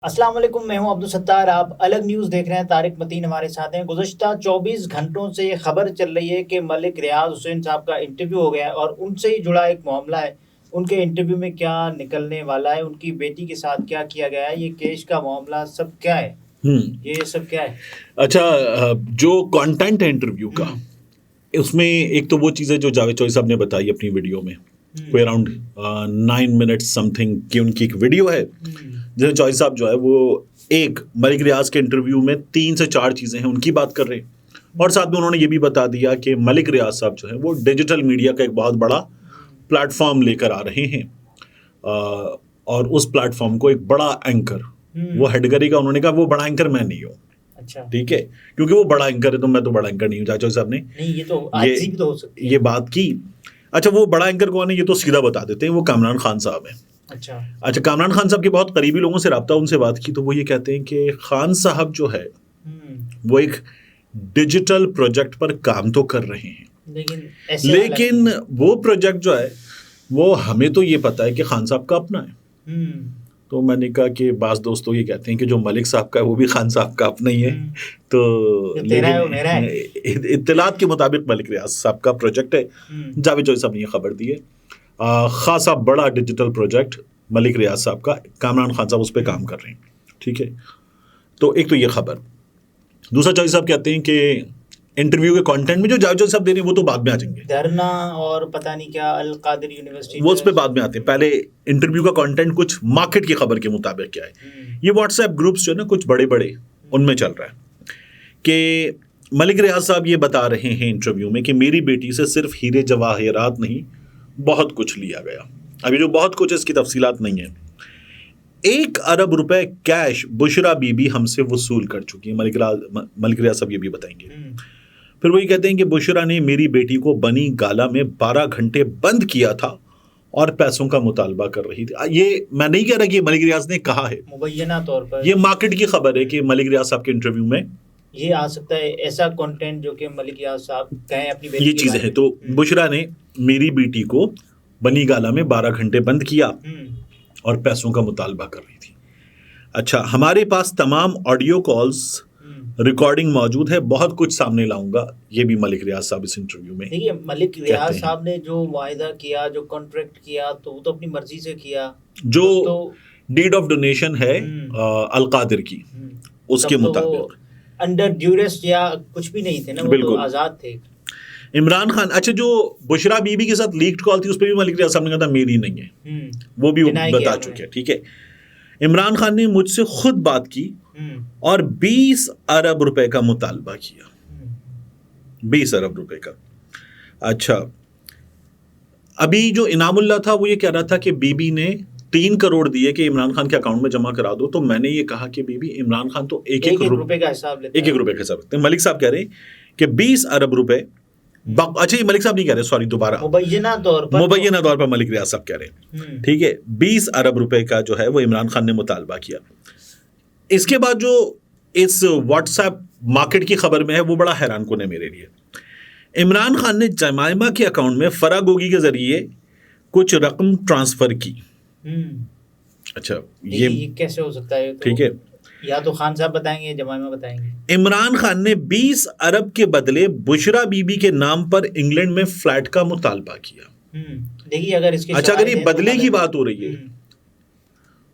अस्सलाम वालेकुम, मैं हूं अब्दुल सत्तार। आप अलग न्यूज़ देख रहे हैं। तारिक मतीन हमारे साथ हैं। गुज़श्ता 24 घंटों से ये खबर चल रही है कि मलिक रियाज हुसैन साहब का इंटरव्यू हो गया है और उनसे ही जुड़ा एक मामला है। उनके इंटरव्यू में क्या निकलने वाला है, उनकी बेटी के साथ क्या किया गया है, ये केस का मामला सब क्या है, ये सब क्या है? अच्छा, जो कंटेंट है इंटरव्यू का, उसमें एक तो वो चीज़ है जो जावेद चौधरी साहब ने बताई अपनी वीडियो में, कोई अराउंड 9 मिनट्स समथिंग की उनकी एक वीडियो है जिसमें चौधरी साहब जो है वो एक मलिक रियाज के इंटरव्यू में 3 से 4 चीज़ें हैं उनकी बात कर रहे हैं, और साथ में उन्होंने ये भी बता दिया कि मलिक रियाज साहब जो है वो डिजिटल मीडिया का एक बहुत बड़ा प्लेटफॉर्म लेकर आ रहे हैं, और उस प्लेटफॉर्म को एक बड़ा एंकर वो हेड करेगा। उन्होंने कहा वो बड़ा एंकर मैं नहीं हूँ। अच्छा, ठीक है, क्योंकि वो बड़ा एंकर है तो मैं तो बड़ा एंकर नहीं हूँ। चाचा साहब ने नहीं, ये तो आज भी तो हो सकती है ये बात की। अच्छा, वो बड़ा एंकर कौन है ये तो सीधा बता देते हैं, वो कामरान खान साहब हैं। अच्छा, कामरान खान साहब के बहुत करीबी लोगों से रब्ता उनसे बात की तो वो ये कहते हैं कि खान साहब जो है वो एक डिजिटल प्रोजेक्ट पर काम तो कर रहे हैं, लेकिन वो प्रोजेक्ट जो है वो हमें तो ये पता है कि खान साहब का अपना है। तो मैंने कहा कि बास दोस्तों ये कहते हैं कि जो मलिक साहब का है वो भी खान साहब का अपना ही है। तो लेकिन इत्तलात के मुताबिक मलिक रियाज साहब का प्रोजेक्ट है। जावेद चौधरी साहब ने ये खबर दी है, खासा बड़ा डिजिटल प्रोजेक्ट मलिक रियाज साहब का, कामरान खान साहब उस पर काम कर रहे हैं। ठीक है, तो एक तो ये खबर। दूसरा चौधरी साहब कहते हैं कि इंटरव्यू के कंटेंट में जो जावेद चौधरी साहब दे रहे हैं वो तो बाद में आ जाएंगे, धरना और पता नहीं क्या अल कादिर यूनिवर्सिटी, वो उस पर बाद में आते हैं। पहले इंटरव्यू का कंटेंट कुछ मार्केट की खबर के मुताबिक क्या है। ये व्हाट्सएप ग्रुप्स जो है ना कुछ बड़े बड़े उनमें चल रहा है कि मलिक रियाज साहब ये बता रहे हैं इंटरव्यू में कि मेरी बेटी से सिर्फ हीरे जवाहरात नहीं बहुत कुछ लिया गया। अभी जो बहुत कुछ है इसकी तफसीलात नहीं है। 1 अरब रुपए कैश बुशरा बीबी हमसे वसूल कर चुकी है। मलिक रियाज साहब ये भी बताएंगे। फिर वही कहते हैं कि बुशरा ने मेरी बेटी को बनी गाला में 12 घंटे बंद किया था और पैसों का मुतालबा कर रही थी। ये मैं नहीं कह रहा कि मलिक रियाज ने कहा है, मुबैना तौर पर ये मार्केट की खबर है कि मलिक रियाज साहब के इंटरव्यू में ये आ सकता है, ऐसा कंटेंट जो कि मलिक रियाज साहब कहें अपनी बेटी, ये चीज़ें हैं। तो बुशरा ने मेरी बेटी को बनी गाला में 12 घंटे बंद किया और पैसों का मुतालबा कर रही थी। अच्छा, हमारे पास तमाम ऑडियो कॉल्स रिकॉर्डिंग मौजूद है, बहुत कुछ सामने लाऊंगा, ये भी मलिक रियाज साहब इस इंटरव्यू में। देखिए, मलिक रियाज साहब ने जो वायदा किया, जो कॉन्ट्रैक्ट किया, तो वो तो अपनी मर्जी से किया। जो डीड ऑफ डोनेशन है अल कादिर की, उसके मुताबिक अंडर ड्यूरेस या कुछ भी नहीं थे ना, वो तो आजाद थे। इमरान खान, अच्छा, जो बुशरा बीबी के साथ लीक्ड कॉल थी उस पर भी मलिक रियाज साहब ने कहा था मेरी नहीं है, वो भी बता चुके हैं। ठीक है, इमरान खान ने मुझसे खुद बात की और 20 अरब रुपए का मुतालबा किया, 20 अरब रुपए का। अच्छा, अभी जो इनामुल्लाह था वो ये कह रहा था कि बीबी ने 3 करोड़ दिए कि इमरान खान के अकाउंट में जमा करा दो। तो मैंने ये कहा कि बीबी, इमरान खान तो एक रुपए का हिसाब लेते हैं, 1-1 रुपए का हिसाब लेते हैं। मलिक साहब कह रहे हैं कि 20 अरब रुपए। अच्छा, ये मलिक साहब नहीं कह रहे, सॉरी, दोबारा मुबैना तौर पर मलिक रियाज साहब कह रहे हैं। ठीक है, 20 अरब रुपए का जो है वो इमरान खान ने मुतालबा किया। इसके बाद जो इस व्हाट्सएप मार्केट की खबर में है वो बड़ा हैरान कुन है मेरे लिए। इमरान खान ने जमाइमा के अकाउंट में फरा गोगी के जरिए कुछ रकम ट्रांसफर की। अच्छा, ये कैसे हो सकता है? ठीक है, या तो खान साहब बताएंगे, जमाइमा बताएंगे। इमरान खान ने 20 अरब के बदले बुशरा बीबी के नाम पर इंग्लैंड में फ्लैट का मुतालबा किया। देखिए, अगर इसके अच्छा, अगर ये बदले की बात हो रही है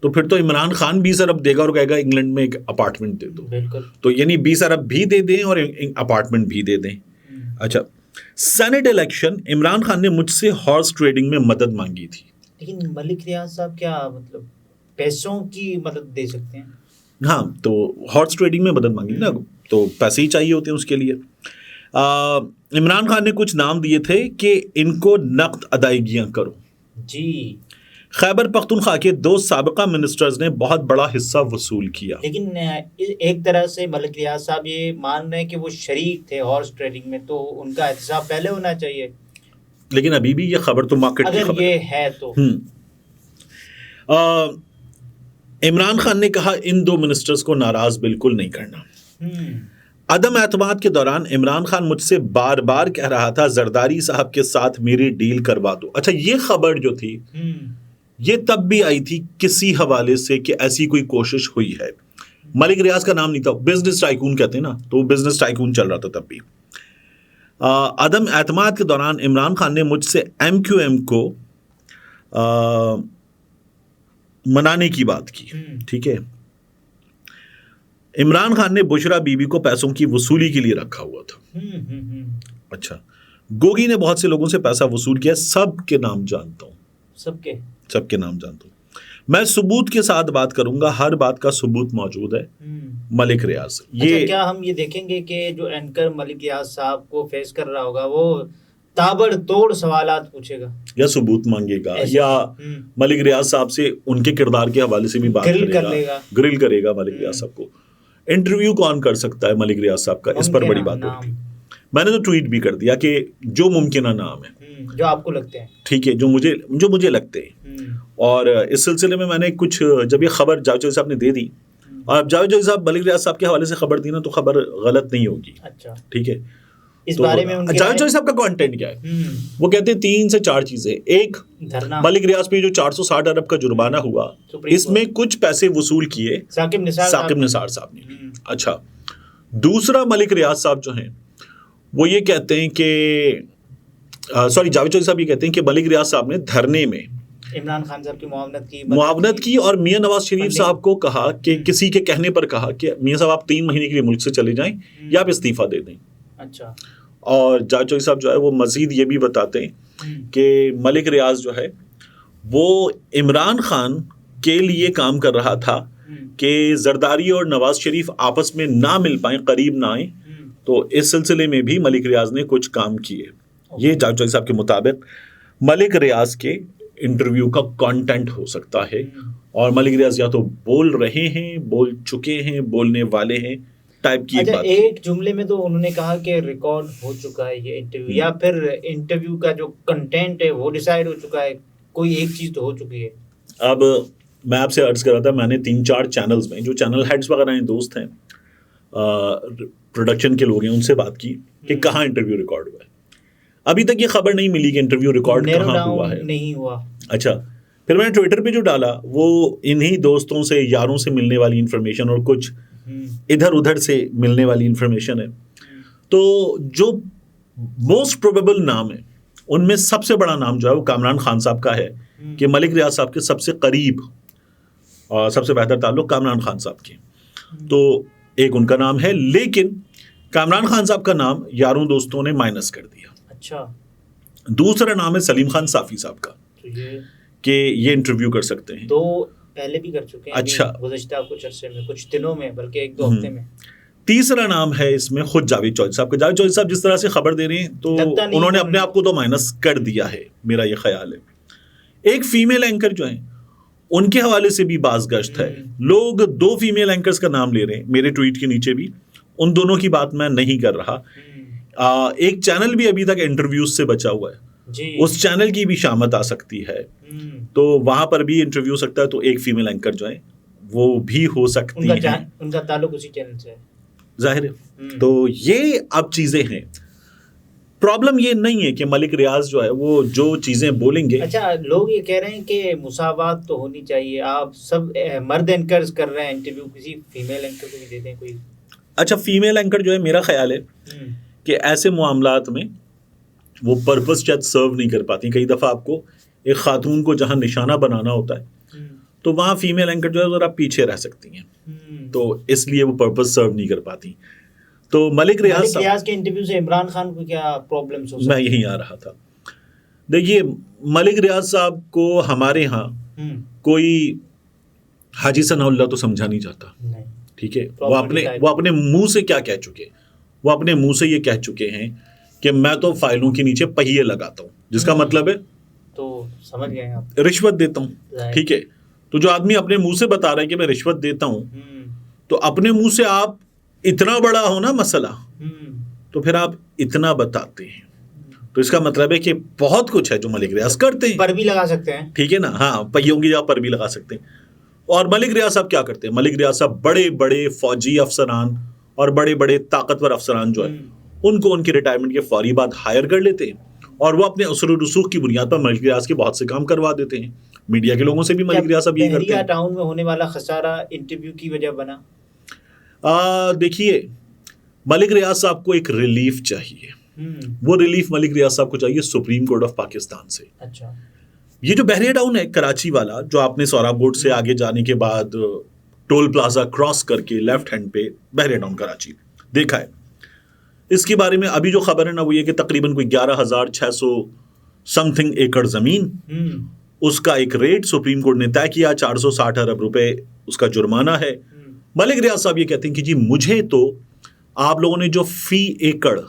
तो फिर तो इमरान खान 20 अरब देगा और कहेगा इंग्लैंड में एक अपार्टमेंट दे दो। बिल्कुल। तो यानी 20 अरब भी दे दें और अपार्टमेंट भी दे दें। अच्छा, सेनेट इलेक्शन, इमरान खान ने मुझसे हॉर्स ट्रेडिंग में मदद मांगी थी। लेकिन मलिक रियाज साहब क्या मतलब पैसों की मदद दे सकते हैं? हाँ, तो हॉर्स ट्रेडिंग में मदद मांगी ना, तो पैसे ही चाहिए होते हैं उसके लिए। इमरान खान ने कुछ नाम दिए थे कि इनको नकद अदायगियाँ करो। जी, खैबर पख्तूनख्वा के 2 साबिका मिनिस्टर्स ने बहुत बड़ा हिस्सा वसूल किया। लेकिन एक तरह से मलिक रियाज साहब ये मान रहे हैं कि वो शरीक थे हॉर्स ट्रेडिंग में, तो उनका एहतसाब पहले होना चाहिए। लेकिन अभी भी ये खबर तो मार्केट की खबर ये है तो इमरान खान ने कहा इन 2 मिनिस्टर्स को नाराज बिल्कुल नहीं करना। अदम एतमाद के दौरान इमरान खान मुझसे बार बार कह रहा था जरदारी साहब के साथ मेरी डील करवा दो। अच्छा, ये खबर जो थी ये तब भी आई थी किसी हवाले से कि ऐसी कोई कोशिश हुई है। मलिक रियाज का नाम नहीं था, बिजनेस टाइकून कहते हैं ना, तो बिजनेस टाइकून चल रहा था तब भी। अदम एतमाद के दौरान इमरान खान ने मुझसे MQM को मनाने की बात की, ठीक है। इमरान खान ने बुशरा बीबी को पैसों की वसूली के लिए रखा हुआ था। अच्छा, गोगी ने बहुत से लोगों से पैसा वसूल किया, सबके नाम जानता हूं, सबके नाम जानता हूं। मैं सबूत के साथ बात करूंगा, हर बात का सबूत मौजूद है। मलिक रियाज, ये अच्छा, क्या हम ये देखेंगे कि जो एंकर मलिक रियाज साहब को फेस कर रहा होगा वो ताबड़तोड़ सवालात पूछेगा या सबूत मांगेगा या मलिक रियाज साहब से उनके किरदार के हवाले से भी बात करेगा, ग्रिल करेगा मलिक रियाज साहब को। इंटरव्यू कौन कर सकता है मलिक रियाज साहब का, इस पर बड़ी बात होगी। मैंने तो ट्वीट भी कर दिया कि जो मुमकिन नाम है, जो आपको लगते हैं, ठीक है, जो मुझे लगते हैं। और इस सिलसिले में मैंने कुछ, जब ये खबर जावेद चौधरी साहब ने दे दी, और अब जावेद चौधरी साहब मलिक रियाज साहब के हवाले से खबर दी ना, तो खबर गलत नहीं होगी। अच्छा, ठीक है। इस बारे में जावेद चौधरी साहब का कंटेंट क्या है? वो कहते हैं 3 से 4 चीजें। एक, मलिक रियाज पे जो 460 अरब का जुर्माना हुआ, इसमें कुछ पैसे वसूल किए साकिब निसार साहब ने। अच्छा, दूसरा, मलिक रियाज साहब जो हैं वो ये कहते हैं कि जावेद चौधरी साहब ये कहते हैं कि मलिक रियाज साहब ने धरने में इमरान खान साहब की मुआवनत की और मियां नवाज शरीफ साहब को कहा कि किसी के कहने पर कहा कि मियां साहब आप 3 महीने के लिए मुल्क से चले जाएं या आप इस्तीफा दे दें। अच्छा, और जावेद चौधरी साहब जो है वो मजीद ये भी बताते हैं कि मलिक रियाज जो है वो इमरान खान के लिए काम कर रहा था कि जरदारी और नवाज शरीफ आपस में ना मिल पाए, करीब ना आए, तो इस सिलसिले में भी मलिक रियाज ने कुछ काम किए। ये जावेद चौधरी साहब के मुताबिक मलिक रियाज के इंटरव्यू का कंटेंट हो सकता है। और मलिक रियाज या तो बोल रहे हैं, बोल चुके हैं, बोलने वाले हैं टाइप की बात। एक जुमले में तो उन्होंने कहा कि रिकॉर्ड हो चुका है ये इंटरव्यू, या फिर इंटरव्यू का जो कंटेंट है वो डिसाइड हो चुका है, कोई एक चीज तो हो चुकी है। अब मैं आपसे अर्ज कर रहा था, मैंने 3-4 चैनल्स में, जो चैनल हेड्स वगैरह हैं, दोस्त हैं, प्रोडक्शन के लोग हैं, उनसे बात की कि कहाँ इंटरव्यू रिकॉर्ड हुआ है। अभी तक ये खबर नहीं मिली कि इंटरव्यू रिकॉर्ड कहाँ हुआ है, नहीं हुआ। अच्छा, फिर मैंने ट्विटर पे जो डाला वो इन्हीं दोस्तों से, यारों से मिलने वाली इंफॉर्मेशन और कुछ इधर उधर से मिलने वाली इंफॉर्मेशन है। तो जो मोस्ट प्रोबेबल नाम है उनमें सबसे बड़ा नाम जो है वो कामरान खान साहब का है, कि मलिक रियाज साहब के सबसे करीब और सबसे बेहतर ताल्लुक कामरान खान साहब के। तो एक उनका नाम है, लेकिन कामरान खान साहब का नाम यारों दोस्तों ने माइनस कर दिया। अच्छा, दूसरा नाम है सलीम खान साफी साहब का, कि ये इंटरव्यू कर सकते हैं। तो पहले भी कर चुके हैं। अच्छा, गुज़श्ता कुछ अरसे में, कुछ दिनों में, बल्कि 1-2 हफ्ते में। तीसरा नाम है इसमें खुद जावेद चौधरी साहब का। जावेद चौधरी साहब जिस तरह से खबर दे रहे हैं तो उन्होंने अपने आप को तो माइनस कर दिया है, मेरा ये ख्याल है। एक फीमेल एंकर जो है उनके हवाले से भी बाज़गश्त है। लोग 2 फीमेल एंकर्स का नाम ले रहे हैं, मेरे ट्वीट के नीचे भी। उन दोनों की बात मैं नहीं कर रहा। एक चैनल भी अभी तक इंटरव्यूज से बचा हुआ है जी। उस चैनल की भी शामत आ सकती है, तो वहां पर भी इंटरव्यू सकता है। तो एक फीमेल एंकर जो है वो भी हो सकती है, उनका ताल्लुक उसी चैनल से है, जाहिर है। तो ये अब चीजें हैं। प्रॉब्लम ये नहीं है कि मलिक रियाज जो है वो जो चीजें बोलेंगे। अच्छा, लोग ये कह रहे हैं कि मुसावात तो होनी चाहिए, आप सब मर्द एंकर्स कर रहे हैं इंटरव्यू, किसी फीमेल एंकर को भी दे दें कोई। अच्छा, फीमेल एंकर जो है, मेरा ख्याल है कि ऐसे मामलात में वो पर्पस शायद सर्व नहीं कर पाती। कई दफ़ा आपको एक खातून को जहाँ निशाना बनाना होता है तो वहाँ फीमेल एंकर जो है ज़रा पीछे रह सकती हैं, तो इसलिए वो पर्पस सर्व नहीं कर पाती। तो मलिक रियाज के इंटरव्यू से इमरान खान को क्या प्रॉब्लम्स हो सकती? मैं यहीं आ रहा था। देखिए, मलिक रियाज साहब को हमारे यहाँ कोई हाजी सनाउल्लाह तो समझा नहीं जाता, ठीक है। वो अपने मुंह से क्या कह चुके, वो अपने मुंह से ये कह चुके हैं कि मैं तो फाइलों के नीचे पहिए लगाता हूँ, जिसका मतलब है, तो समझ गए आप, रिश्वत देता हूँ, ठीक है। तो जो आदमी अपने मुंह से बता रहा है कि मैं रिश्वत देता हूँ, तो अपने मुंह से आप इतना बड़ा हो ना मसला, तो फिर आप इतना बताते हैं, तो इसका मतलब है कि बहुत कुछ है जो मलिक रियाज करते हैं। पर भी लगा सकते हैं, ठीक है ना, हाँ, पहियों की जगह पर भी लगा सकते हैं। और मलिक रियाज साहब क्या करते हैं? मलिक रियाज साहब बड़े बड़े फौजी अफसरान और बड़े बड़े ताकतवर अफसरान जो है उनको उनकी रिटायरमेंट के फौरी बाद हायर कर लेते हैं, और वो अपने असर रसूख की बुनियाद पर मलिक रियाज के बहुत से काम करवा देते हैं। मीडिया के लोगों से भी मलिक रियाज साहब ये करते बहरिया हैं। टाउन में होने वाला खसारा इंटरव्यू की वजह बना? देखिए, मलिक रियाज साहब को एक रिलीफ चाहिए। वो रिलीफ मलिक रियाज साहब को चाहिए सुप्रीम कोर्ट ऑफ पाकिस्तान से। अच्छा। ये जो बहरिया टाउन है कराची वाला, जो आपने सोहराब रोड से आगे जाने के बाद टोल प्लाजा क्रॉस करके लेफ्ट हैंड पे बहरिया टाउन कराची देखा है, इसके बारे में अभी जो खबर है ना वो ये कि तकरीबन कोई 11,600 समथिंग एकड़ जमीन, उसका एक रेट सुप्रीम कोर्ट ने तय किया, 460 अरब रुपए उसका जुर्माना है। मलिक रियाज साहब ये कहते हैं कि जी मुझे तो आप लोगों ने जो फी एकड़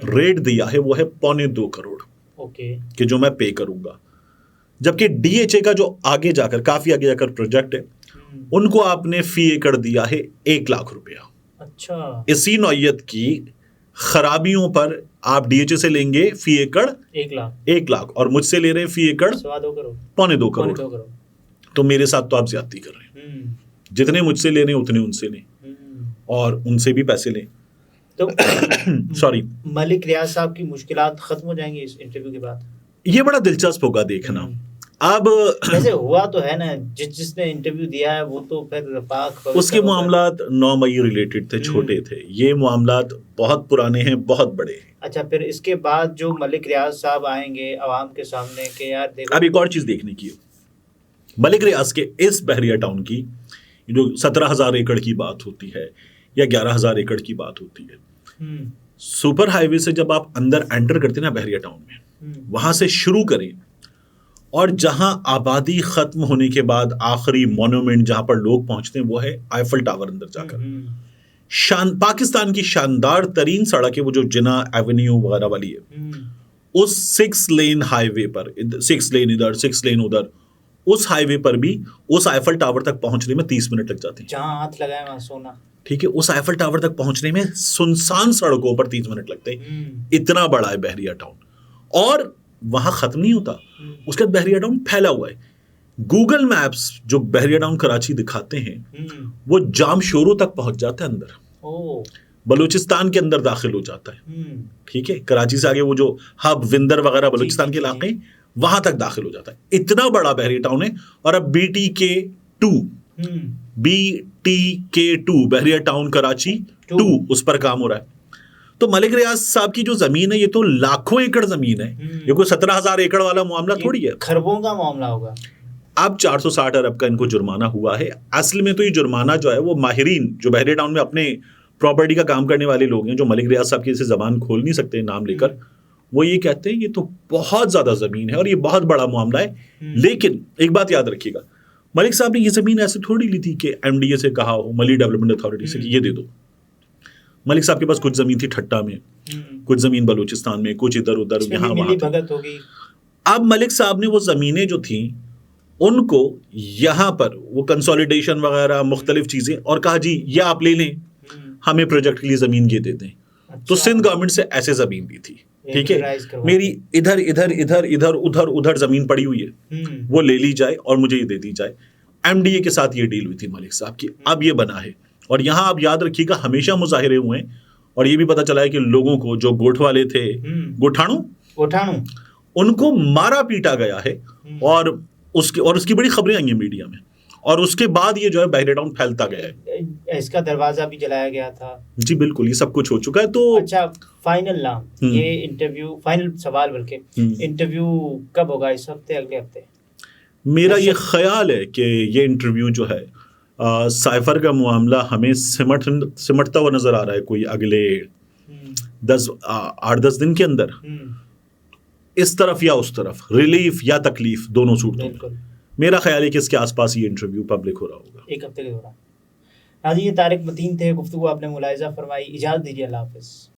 रेट दिया है वो है 2.25 करोड़ ओके कि जो मैं पे करूंगा, जबकि डीएचए का जो आगे जाकर काफी आगे जाकर प्रोजेक्ट है उनको आपने फी एकड़ दिया है 1 लाख रुपया। अच्छा। इसी नौयत की खराबियों पर आप डीएचए से लेंगे फी एकड़ 1 लाख और मुझसे ले रहे हैं फी एकड़ 2.25 करोड़ 2.25 करोड़। तो मेरे साथ तो आप ज्यादती कर रहे हैं, जितने मुझसे ले रहे हैं उतने उनसे लें और उनसे भी पैसे लें। तो सॉरी, मलिक रियाज साहब की मुश्किलात खत्म हो जाएंगी इस इंटरव्यू के बाद? ये बड़ा दिलचस्प होगा देखना। अब वैसे हुआ तो है ना, जिसने इंटरव्यू दिया है वो तो फिर पाक उसके मामलात 9 मई रिलेटेड थे, छोटे थे। ये मामलात बहुत पुराने हैं, बहुत बड़े हैं। अच्छा, फिर इसके बाद जो मलिक रियाज साहब आएंगे अवाम के सामने के यार देखो, अब एक और चीज देखने की है, मलिक रियाज के इस बहरिया टाउन की जो 17,000 एकड़ की बात होती है या 11,000 एकड़ की बात होती है, सुपर हाईवे से जब आप अंदर एंटर करते हैं ना बहरिया टाउन में, वहां से शुरू करें और जहां आबादी खत्म होने के बाद आखिरी मॉन्यूमेंट जहां पर लोग पहुंचते हैं वो है आईफल टावर। अंदर जाकर पाकिस्तान की शानदार तरीन सड़क है वो जो जिना एवेन्यू वगैरह वाली है, उस 6 लेन हाईवे पर, 6 लेन इधर 6 लेन उधर, उस हाईवे पर भी उस आईफल टावर तक पहुंचने में 30 मिनट लग जाते हैं। जहां हाथ लगाए वहां सोना। ठीक है, उस आईफल टावर तक पहुंचने में सुनसान सड़कों पर 30 मिनट लगते हैं। इतना बड़ा है बहरिया टाउन और वहां खत्म नहीं होता, उसके बाद बहरिया टाउन फैला हुआ है। गूगल मैप्स जो बहरिया टाउन कराची दिखाते हैं वो जामशोरों तक पहुंच जाता है, अंदर बलूचिस्तान के अंदर दाखिल हो जाता है। ठीक है, कराची से आगे वो जो हब विंदर वगैरह बलूचिस्तान के इलाके वहां तक दाखिल हो जाता है। इतना बड़ा बहरिया टाउन है। और अब BTK2 बहरिया टाउन कराची 2 उस पर काम हो रहा है। तो मलिक रियाज साहब की जो जमीन है ये तो लाखों एकड़ जमीन है, ये कोई 17,000 एकड़ वाला मामला थोड़ी है, खरबों का मामला होगा। अब 460 अरब का इनको जुर्माना हुआ है। असल में तो ये जुर्माना जो है वो माहिरीन जो बहरिया टाउन में अपने प्रॉपर्टी का काम करने वाले लोग हैं, जो मलिक रियाज साहब की जैसे जबान खोल नहीं सकते नाम लेकर, वो ये कहते हैं ये तो बहुत ज्यादा जमीन है और ये बहुत बड़ा मामला है। लेकिन एक बात याद रखिएगा, मलिक साहब ने ये जमीन ऐसे थोड़ी ली थी कि MDA से कहा हो, मली डेवलपमेंट अथॉरिटी से कि ये दे दो। मलिक साहब के पास कुछ जमीन थी ठट्टा में, कुछ जमीन बलूचिस्तान में, कुछ इधर उधर यहाँ वहां। अब मलिक साहब ने वो जमीनें जो थी उनको यहाँ पर वो कंसोलिडेशन वगैरह मुख्तलिफ चीजें और कहा जी ये आप ले लें, हमें प्रोजेक्ट के लिए जमीन ये दे दें। तो सिंध गवर्नमेंट से ऐसे जमीन भी थी। ठीक है, मेरी इधर इधर इधर इधर उधर उधर जमीन पड़ी हुई है, वो ले ली जाए और मुझे ये दे दी जाए। MDA के साथ ये डील हुई थी मलिक साहब की। अब ये बना है और यहाँ आप याद रखिएगा हमेशा मुजाहिरे हुए हैं और ये भी पता चला है कि लोगों को जो गोठ वाले थे, गोठाणु, उनको मारा पीटा गया है और उसकी बड़ी खबरें आई हैं मीडिया में। और उसके बाद ये जो है बहरिया टाउन फैलता गया है। इसका दरवाजा भी जलाया गया था। जी बिल्कुल, ये सब कुछ हो चुका है। तो अच्छा, फाइनल नाम ये इंटरव्यू, फाइनल सवाल बल्कि इंटरव्यू कब होगा? इस हफ्ते, अगले हफ्ते? मेरा ये ख्याल है कि ये इंटरव्यू जो है साइफर का मामला हमें सिमटता हुआ नजर आ रहा है कोई अगले 8-10 दिन के अंदर, इस तरफ या उस तरफ, रिलीफ या तकलीफ, दोनों सूरतों में मेरा ख्याल है कि इसके आसपास ये इंटरव्यू पब्लिक हो रहा होगा 1 हफ्ते के दौरान। नाज़रीन, ये तारिक मतीन थे, गुफ्तगू आपने मुलाहिजा फरमाई। इजाज़त दीजिए, अल्लाह हाफ़िज़।